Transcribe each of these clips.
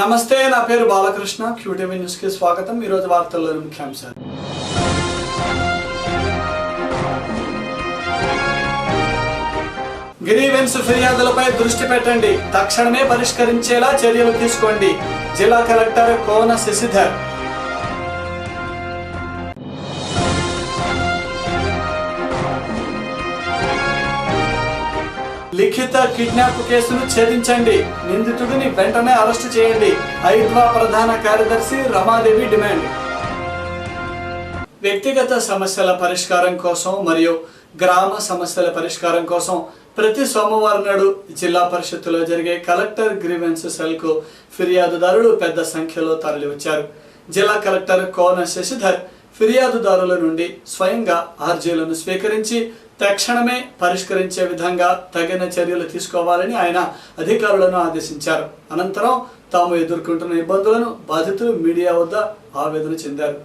నమస్తే, నా పేరు బాలకృష్ణ. క్యూటీవీ న్యూస్ కి స్వాగతం. ఈ రోజు వార్తల్లోని ముఖ్యాంశాలు. గ్రీవెన్స్ ఫిర్యాదులపై దృష్టి పెట్టండి, తక్షణమే పరిష్కరించేలా చర్యలు తీసుకోండి. జిల్లా కలెక్టర్ కోన శశిధర్. లిఖిత కిడ్నాప్ కేసును ఛేదించండి, నిందితుడిని వెంటనే అరెస్టు చేయండి. ఐద్వా ప్రధాన కార్యదర్శి రమాదేవి డిమాండ్. వ్యక్తిగత సమస్యల పరిష్కారం కోసం మరియు గ్రామ సమస్యల పరిష్కారం కోసం ప్రతి సోమవారం నాడు జిల్లా పరిషత్తులో జరిగే కలెక్టర్ గ్రీవెన్స్ సెల్ కు ఫిర్యాదుదారులు పెద్ద సంఖ్యలో తరలివచ్చారు. జిల్లా కలెక్టర్ కోన శశిధర్ ఫిర్యాదుదారుల నుండి స్వయంగా అర్జీలను స్వీకరించి తక్షణమే పరిష్కరించే విధంగా తగిన చర్యలు తీసుకోవాలని ఆయన అధికారులను ఆదేశించారు. అనంతరం తాము ఎదుర్కొంటున్న ఇబ్బందులను బాధితులు మీడియా వద్ద ఆవేదన చెందారు.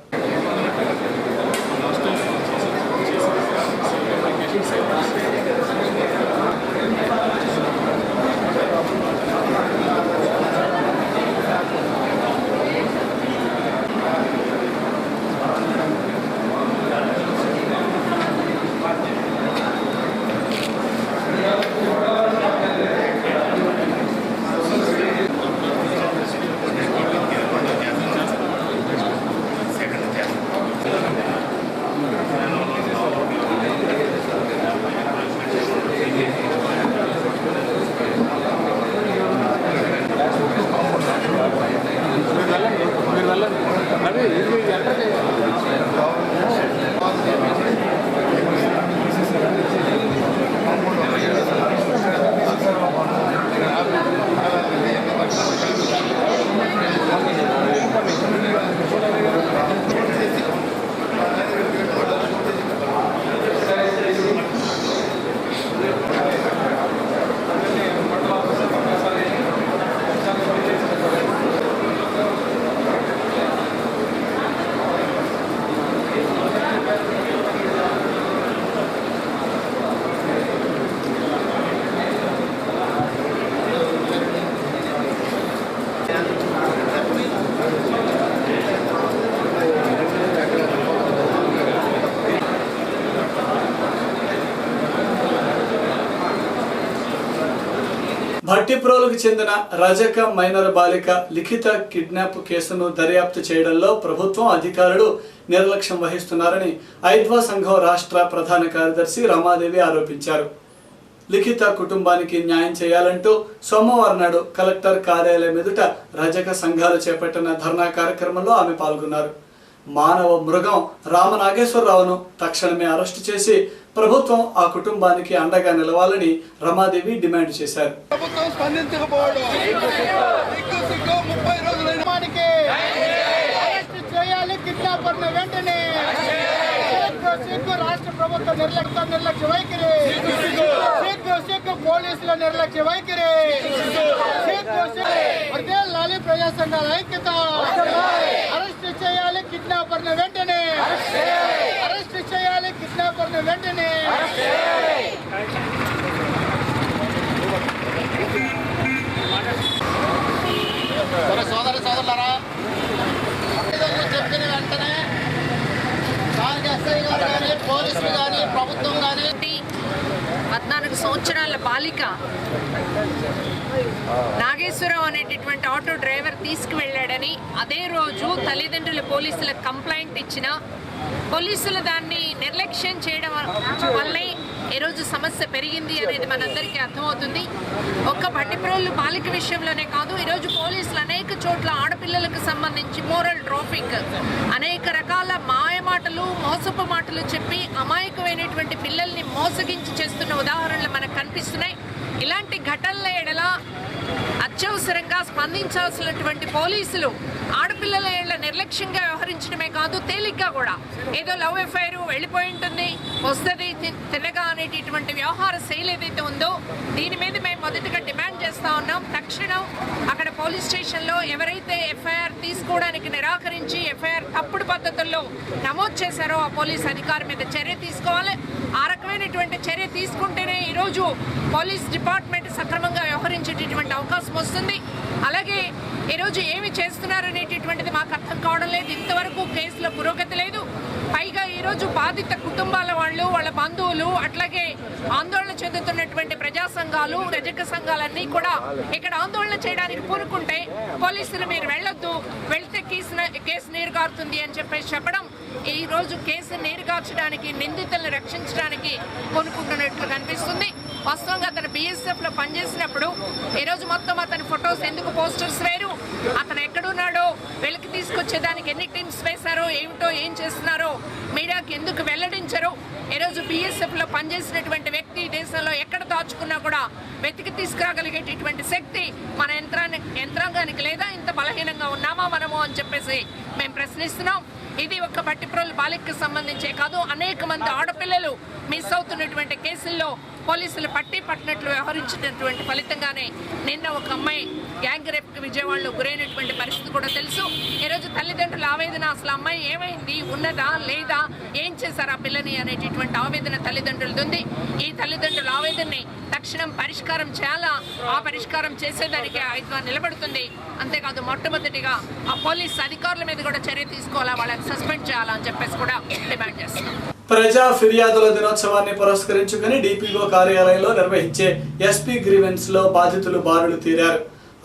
భట్టిప్రోలుకు చెందిన రజక మైనర్ బాలిక లిఖిత కిడ్నాప్ కేసును దర్యాప్తు చేయడంలో ప్రభుత్వం అధికారులు నిర్లక్ష్యం వహిస్తున్నారని ఐద్వా సంఘం రాష్ట్ర ప్రధాన కార్యదర్శి రమాదేవి ఆరోపించారు. లిఖిత కుటుంబానికి న్యాయం చేయాలంటూ సోమవారం నాడు కలెక్టర్ కార్యాలయం ఎదుట రజక సంఘాలు చేపట్టిన ధర్నా కార్యక్రమంలో ఆమె పాల్గొన్నారు. మానవ మృగం రామనాగేశ్వరరావును తక్షణమే అరెస్టు చేసి ప్రభుత్వం ఆ కుటుంబానికి అండగా నిలవాలని రమాదేవి డిమాండ్ చేశారు. రాష్ట్ర ప్రభుత్వ నిర్లక్ష్య వైఖరి, పోలీసుల నిర్లక్ష్య వైఖరి, లాలి ప్రజా సంఘాల ఐక్యత. అరెస్ట్ చేయాలి కిడ్నాపర్ను వెంటనే, అరెస్ట్ చేయాలి కిడ్నాపర్ను వెంటనే. సోదరులారా, చెప్పిన వెంటనే ఎస్ఐ గారు కానీ పోలీసులు కానీ ప్రభుత్వం కానీ 14 సంవత్సరాల బాలిక నాగేశ్వరరావు అనేటటువంటి ఆటో డ్రైవర్ తీసుకువెళ్ళాడని అదే రోజు తల్లిదండ్రులు పోలీసులకు కంప్లైంట్ ఇచ్చిన పోలీసులు దాన్ని నిర్లక్ష్యం చేయడం వల్లే ఈరోజు సమస్య పెరిగింది అనేది మనందరికీ అర్థమవుతుంది. ఒక్క భట్టిప్రోలు బాలిక విషయంలోనే కాదు, ఈరోజు పోలీసులు అనేక చోట్ల ఆడపిల్లలకు సంబంధించి మోరల్ ట్రాఫిక్, అనేక రకాల మాయమాటలు, మోసపు మాటలు చెప్పి అమాయకమైనటువంటి పిల్లల్ని మోసగించి చేస్తున్న ఉదాహరణలు మనకు కనిపిస్తున్నాయి. ఇలాంటి ఘటనల ఎడల అత్యవసరంగా స్పందించాల్సినటువంటి పోలీసులు ఆడపిల్లల ఏళ్ల నిర్లక్ష్యంగా వ్యవహరించడమే కాదు, తేలిగ్గా కూడా ఏదో లవ్ ఎఫ్ఐఆర్ వెళ్ళిపోయి ఉంటుంది, వస్తుంది తినగా అనేటటువంటి వ్యవహార శైలి ఏదైతే ఉందో దీని మీద మేము మొదటగా డిమాండ్ చేస్తా ఉన్నాం. తక్షణం అక్కడ పోలీస్ స్టేషన్లో ఎవరైతే ఎఫ్ఐఆర్ తీసుకోవడానికి నిరాకరించి ఎఫ్ఐఆర్ తప్పుడు పద్ధతుల్లో నమోదు చేశారో ఆ పోలీస్ అధికారి మీద చర్య తీసుకోవాలి. ఆ రకమైనటువంటి చర్య తీసుకుంటేనే ఈరోజు పోలీస్ డిపార్ట్మెంట్ సక్రమంగా వ్యవహరించేటటువంటి అవకాశం వస్తుంది. అలాగే ఈరోజు ఏమి చేస్తున్నారనేటటువంటిది మాకు అర్థం కావడం లేదు. ఇంతవరకు కేసులో పురోగతి లేదు. పైగా ఈరోజు బాధిత కుటుంబాల వాళ్ళు, వాళ్ళ బంధువులు, అట్లాగే ఆందోళన చెందుతున్నటువంటి ప్రజా సంఘాలు, రజక సంఘాలన్నీ కూడా ఇక్కడ ఆందోళన చేయడానికి పూనుకుంటే పోలీసులు మీరు వెళ్ళొద్దు, వెళ్తే కేసు నీరుగారుతుంది అని చెప్పేసి చెప్పడం ఈ రోజు కేసు నీరుగార్చడానికి, నిందితులను రక్షించడానికి పూనుకుంటున్నట్లు కనిపిస్తుంది. వాస్తవంగా అతను BSFలో పనిచేసినప్పుడు ఈరోజు మొత్తం అతని ఫొటోస్ ఎందుకు పోస్టర్స్ వేరు, అతను ఎక్కడున్నాడో వెలికి తీసుకొచ్చేదానికి ఎన్ని టీమ్స్ వేశారో, ఏమిటో ఏం చేస్తున్నారో మీడియాకి ఎందుకు వెల్లడించరు? ఈరోజు BSFలో పనిచేసినటువంటి వ్యక్తి దేశంలో ఎక్కడ దాచుకున్నా కూడా వెతికి తీసుకురాగలిగేటటువంటి శక్తి మన యంత్రాంగానికి లేదా? ఇంత బలహీనంగా ఉన్నామా మనము అని చెప్పేసి మేము ప్రశ్నిస్తున్నాం. ఇది ఒక బట్టిప్రోలు బాలికకు సంబంధించే కాదు, అనేక మంది ఆడపిల్లలు మిస్ అవుతున్నటువంటి కేసుల్లో పోలీసులు పట్టినట్లు వ్యవహరించినటువంటి ఫలితంగానే నిన్న ఒక అమ్మాయి గ్యాంగ్ రేప్కి విజయవాడలో గురైనటువంటి పరిస్థితి కూడా తెలుసు. ఈరోజు తల్లిదండ్రుల ఆవేదన, అసలు అమ్మాయి ఏమైంది, ఉన్నదా లేదా, ఏం చేశారు ఆ పిల్లని అనేటటువంటి ఆవేదన తల్లిదండ్రులది ఉంది. ఈ తల్లిదండ్రుల ఆవేదనని తక్షణం పరిష్కారం చేయాలా, ఆ పరిష్కారం చేసేదానికి ఐద్వా నిలబడుతుంది. అంతేకాదు మొట్టమొదటిగా ఆ పోలీస్ అధికారుల మీద కూడా చర్య తీసుకోవాలా, వాళ్ళని సస్పెండ్ చేయాలా అని చెప్పేసి కూడా డిమాండ్ చేస్తున్నాం. ప్రజా ఫిర్యాదుల దినోత్సవాన్ని పురస్కరించుకుని DPO కార్యాలయంలో నిర్వహించే SP గ్రీవెన్స్ లో బాధితులు బారులు తీరారు.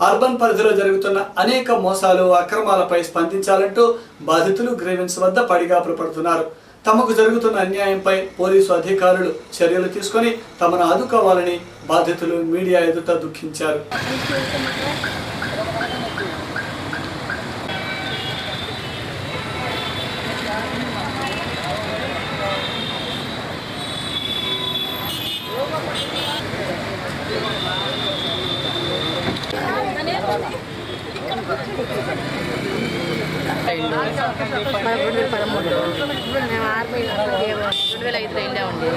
అర్బన్ పరిధిలో జరుగుతున్న అనేక మోసాలు, అక్రమాలపై స్పందించాలంటూ బాధితులు గ్రీవెన్స్ వద్ద పడిగాపులు పడుతున్నారు. తమకు జరుగుతున్న అన్యాయంపై పోలీసు అధికారులు చర్యలు తీసుకొని తమను ఆదుకోవాలని బాధితులు మీడియా ఎదుట దుఃఖించారు. మేము ఆర్మీ 2005లో వెళ్ళామండి.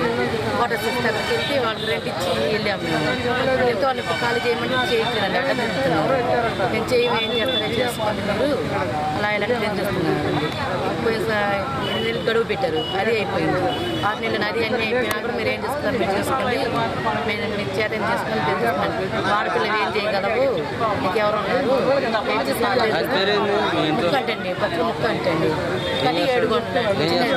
వాటర్ సిస్టమ్ వెళ్తే వాళ్ళు రెంట్ ఇచ్చి వెళ్ళాము. మేము ఎంతో వాళ్ళు ఖాళీ చేయమని చేయట్లేదండి. అక్కడ తింటున్నాము. మేము చేయము, ఏం చేస్తారని చేసుకుంటున్నారు. అలా ఇలా క్లీన్ చేస్తున్నారండి. పోయిన 2 నెలలు గడువు పెట్టారు, అది అయిపోయింది. 6 నెలలు అది అన్నీ అయిపోయినా కూడా మీరు ఏం చేస్తున్నారు, మీరు చేసుకోండి, మేము మీకు చేత ఏం చేసుకొని తెలుసుకోండి. ఆడపిల్లలు ఏం చేయగలవు, మీకు ఎవరు ఉన్నారు, ఏం చేస్తున్నారు ముక్క అంటండి, పక్కన ముక్క అంటండి. కానీ 7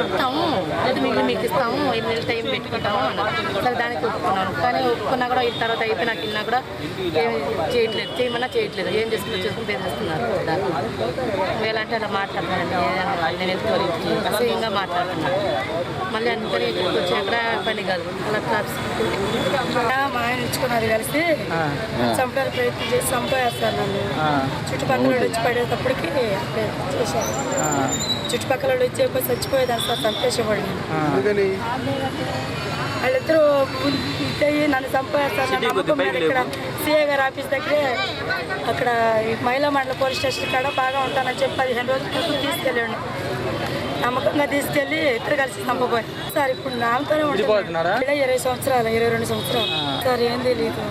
ఇస్తాము, లేదా మీకు ఇస్తాము, 5 నెలలు టైం పెట్టుకుంటాము అన్నారు. సరే దానికి ఒప్పుకున్నాను. కానీ ఒప్పుకున్నా కూడా ఈ తర్వాత అయిపోయి నాకు వెళ్ళినా కూడా ఏం చేయట్లేదు, చేయమన్నా చేయట్లేదు. ఏం చేసుకుని ఏం చేస్తున్నారు వేలంటే అలా మాట్లాడుతున్నానండి. నేను ఎత్తుకోవాలి అసహ్యంగా మాట్లాడుతున్నాను. మళ్ళీ అందుకని ఇక్కడికి వచ్చాక పని కాదు. అలా మా ఆయన ఇచ్చుకున్నది కలిసి చంపడానికి ప్రయత్నం చేసి చంపేస్తారు నన్ను. చుట్టుపక్కల వచ్చి పడేటప్పటికి చేశారు. చుట్టుపక్కల వచ్చి ఎక్కువ చచ్చిపోయేదాన్ని సార్, చంపేసేవాడు. వాళ్ళిద్దరూ నన్ను చంపేస్తారు. ఇక్కడ CA గారి ఆఫీస్ దగ్గరే అక్కడ మహిళా మండల పోలీస్ స్టేషన్ కాడ బాగా ఉంటానని చెప్పి 15 రోజుల క్రితం తీసుకెళ్ళాడు. నమ్మకంగా తీసుకెళ్ళి ఇద్దరు కలిసి చంపబోయి సార్. ఇప్పుడు నామతోనే ఉంటున్నారు. 20 సంవత్సరాలు 22 సంవత్సరాలు సార్. ఏం తెలియదు.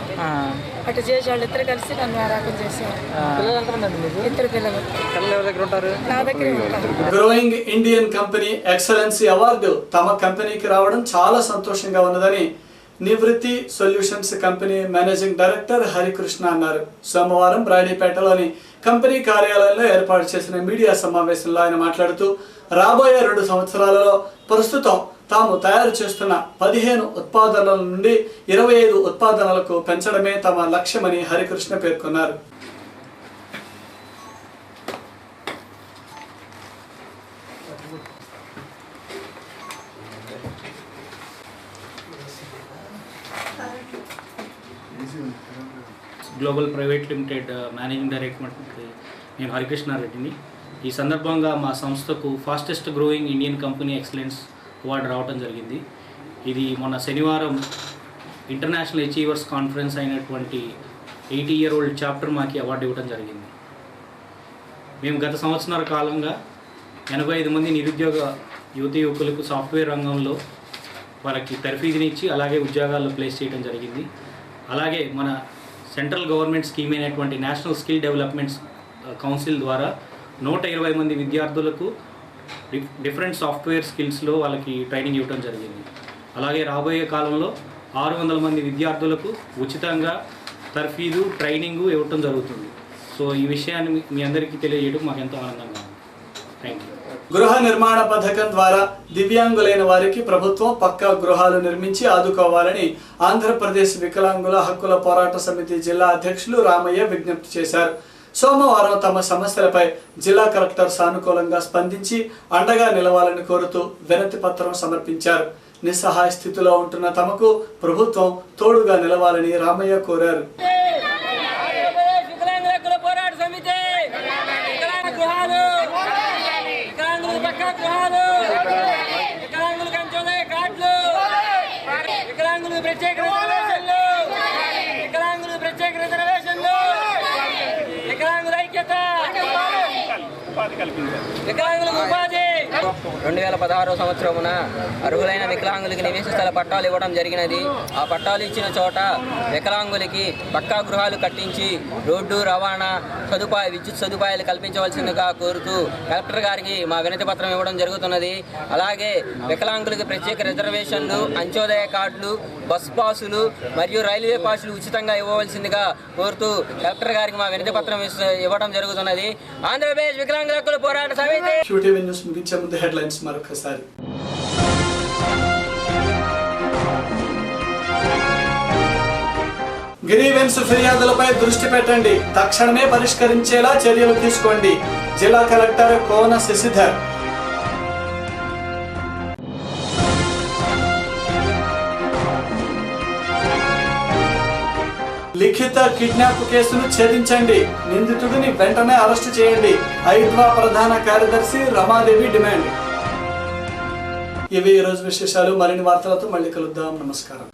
అటు చేసి వాళ్ళు ఇద్దరు కలిసి నన్ను ఆరాటం చేశారు. 2 పిల్లలు నా దగ్గర ఉంటారు. Growing Indian company excellency award తమ కంపెనీకి రావడం చాలా సంతోషంగా ఉన్నదని నివృత్తి solutions company managing director Harikrishna అన్నారు. సోమవారం బ్రాడీపేటలోని కంపెనీ కార్యాలయంలో ఏర్పాటు చేసిన మీడియా సమావేశంలో ఆయన మాట్లాడుతూ రాబోయే 2 సంవత్సరాలలో ప్రస్తుతం తాము తయారు చేస్తున్న 15 ఉత్పాదనల నుండి 25 ఉత్పాదనలకు పెంచడమే తమ లక్ష్యమని హరికృష్ణ పేర్కొన్నారు. Global private limited managing director నేను హరికృష్ణ రెడ్డిని. ఈ సందర్భంగా మా సంస్థకు fastest growing Indian company excellence award రావడం జరిగింది. ఇది మొన్న శనివారం ఇంటర్నేషనల్ అచీవర్స్ కాన్ఫరెన్స్ అయినటువంటి 80-year-old చాప్టర్ మాకి అవార్డు ఇవ్వడం జరిగింది. మేము గత సంవత్సరాల కాలంగా 85 మంది నిరుద్యోగ యువకులకు సాఫ్ట్వేర్ రంగంలో వాళ్ళకి తర్ఫీదునిచ్చి అలాగే ఉద్యోగాల్లో ప్లేస్ చేయడం జరిగింది. అలాగే మన సెంట్రల్ గవర్నమెంట్ స్కీమ్ అయినటువంటి నేషనల్ స్కిల్ డెవలప్మెంట్ కౌన్సిల్ ద్వారా 120 మంది విద్యార్థులకు డిఫరెంట్ సాఫ్ట్వేర్ స్కిల్స్లో వాళ్ళకి ట్రైనింగ్ ఇవ్వడం జరిగింది. అలాగే రాబోయే కాలంలో 600 మంది విద్యార్థులకు ఉచితంగా తర్ఫీదు ట్రైనింగు ఇవ్వటం జరుగుతుంది. సో ఈ విషయాన్ని మీ అందరికీ తెలియజేయడం మాకు ఎంతో ఆనందంగా ఉంది. Thank you. గృహ నిర్మాణ పథకం ద్వారా దివ్యాంగులైన వారికి ప్రభుత్వం పక్కా గృహాలు నిర్మించి ఆదుకోవాలని ఆంధ్రప్రదేశ్ వికలాంగుల హక్కుల పోరాట సమితి జిల్లా అధ్యక్షులు రామయ్య విజ్ఞప్తి చేశారు. సోమవారం తమ సమస్యలపై జిల్లా కలెక్టర్ సానుకూలంగా స్పందించి అండగా నిలవాలని కోరుతూ వినతి పత్రం సమర్పించారు. నిస్సహాయ స్థితిలో ఉంటున్న తమకు ప్రభుత్వం తోడుగా నిలవాలని రామయ్య కోరారు. వికలాంగులకు ఉపాధి 2016 సంవత్సరమున అర్హులైన వికలాంగులకి నివేశ స్థల పట్టాలు ఇవ్వడం జరిగినది. ఆ పట్టాలు ఇచ్చిన చోట వికలాంగులకి పక్కా గృహాలు కట్టించి రోడ్డు రవాణా విద్యుత్ సదుపాయాలు కల్పించవలసిందిగా కోరుతూ కలెక్టర్ గారికి మా వినతి పత్రం ఇవ్వడం జరుగుతున్నది. అలాగే వికలాంగులకి ప్రత్యేక రిజర్వేషన్లు, అంత్యోదయ కార్డులు, బస్ పాసులు మరియు రైల్వే పాసులు ఉచితంగా ఇవ్వవలసిందిగా కోరుతూ కలెక్టర్ గారికి మా వినతి పత్రం ఇవ్వడం జరుగుతున్నది. ఆంధ్రప్రదేశ్ వికలాంగుల హక్కుల పోరాట సమితి. QTV న్యూస్ ముగించే ముందు హెడ్లైన్స్ మరొకసారి. గ్రీవెన్స్ ఫిర్యాదులపై దృష్టి పెట్టండి, తక్షణమే పరిష్కరించేలా చర్యలు తీసుకోండి. జిల్లా కలెక్టర్ కోన శశిధర్. లిఖిత కిడ్నాప్ కేసును ఛేదించండి, నిందితుడిని వెంటనే అరెస్టు చేయండి. ఐద్వా ప్రధాన కార్యదర్శి రమాదేవి డిమాండ్. ఇవి ఈరోజు విశేషాలు. మరిన్ని వార్తలతో మళ్ళీ కలుద్దాం. నమస్కారం.